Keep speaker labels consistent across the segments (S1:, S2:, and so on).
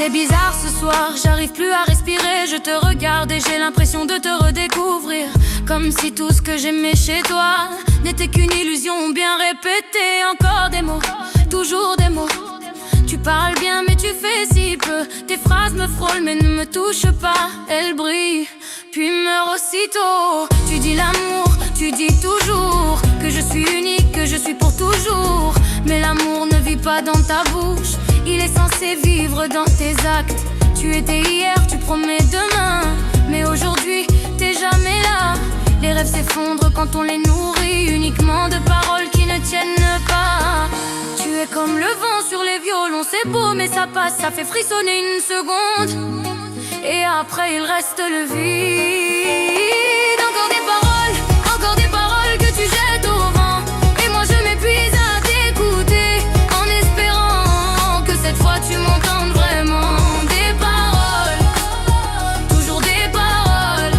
S1: C'est bizarre ce soir, j'arrive plus à respirer. Je te regarde et j'ai l'impression de te redécouvrir. Comme si tout ce que j'aimais chez toi n'était qu'une illusion bien répétée. Encore des mots, toujours des mots. Tu parles bien mais tu fais si peu. Tes phrases me frôlent mais ne me touchent pas. Elles brillent puis meurent aussitôt. Tu dis l'amour, tu dis toujours que je suis unique, que je suis pour toujours. Mais l'amour ne vit pas dans ta bouche, il est censé vivre dans tes actes. Tu étais hier, tu promets demain, mais aujourd'hui t'es jamais là. Les rêves s'effondrent quand on les nourrit uniquement de paroles qui ne tiennent pas. Tu es comme le vent sur les violons, c'est beau mais ça passe, ça fait frissonner une seconde. Et après il reste le vide. Encore des paroles que tu jettes au vent. Et moi je m'épuise à t'écouter, en espérant que cette fois tu m'entendes vraiment. Des paroles, toujours des paroles.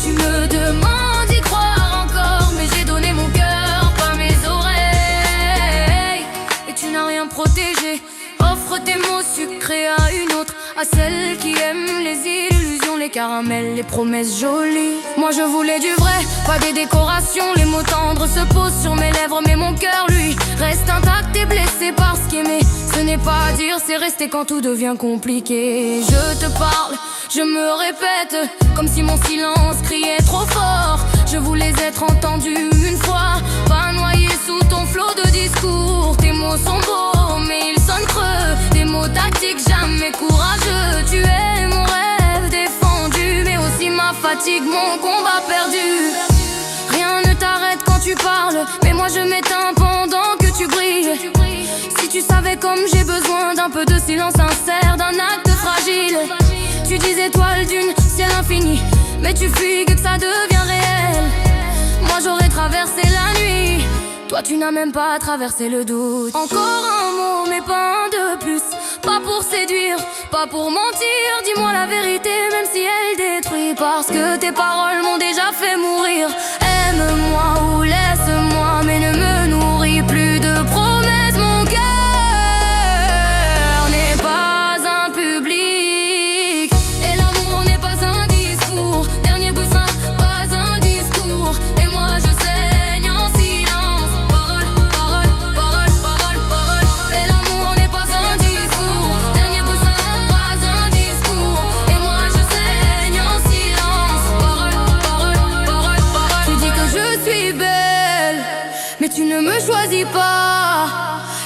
S1: Tu me demandes d'y croire encore, mais j'ai donné mon cœur, pas mes oreilles. Et tu n'as rien protégé. Offre tes mots sucrés à une autre, à celle qui aime les illusions, les caramels, les promesses jolies. Moi je voulais du vrai, pas des décorations. Les mots tendres se posent sur mes lèvres, mais mon cœur lui reste intact et blessé par ce qu'aimer. Ce n'est pas à dire, c'est rester quand tout devient compliqué. Je te parle, je me répète, comme si mon silence criait trop fort. Je voulais être entendu une fois, pas noyé sous ton flot de discours. Tes mots sont beaux mais ils sonnent creux, des mots tactiques jamais courageux. Tu es mon rêve défendu, mais aussi ma fatigue, mon combat perdu. Rien ne t'arrête quand tu parles, mais moi je m'éteins pendant que tu brilles. Si tu savais comme j'ai besoin d'un peu de silence sincère, d'un acte fragile. Tu dis étoile d'une ciel infini, mais tu fuis que ça devient réel. Moi j'aurais traversé la nuit, toi tu n'as même pas traversé le doute. Encore un mot mais pas un de plus, pas pour séduire, pas pour mentir. Dis-moi la vérité même si elle détruit, parce que tes paroles m'ont déjà fait mourir. Aime-moi ou laisse-moi, mais ne me nourris plus de promesses. Mon cœur n'est pas un public, et l'amour n'est pas un discours. Dernier poussin, pas un discours. Et moi je saigne en silence. Parole, parole, parole, parole, parole. Et l'amour n'est pas un discours. Dernier poussin, pas un discours. Et moi je saigne en silence. Parole, parole, parole, parole. Tu dis que je suis belle, mais tu ne me choisis pas.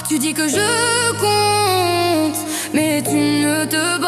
S1: Tu dis que je compte, mais tu ne te bats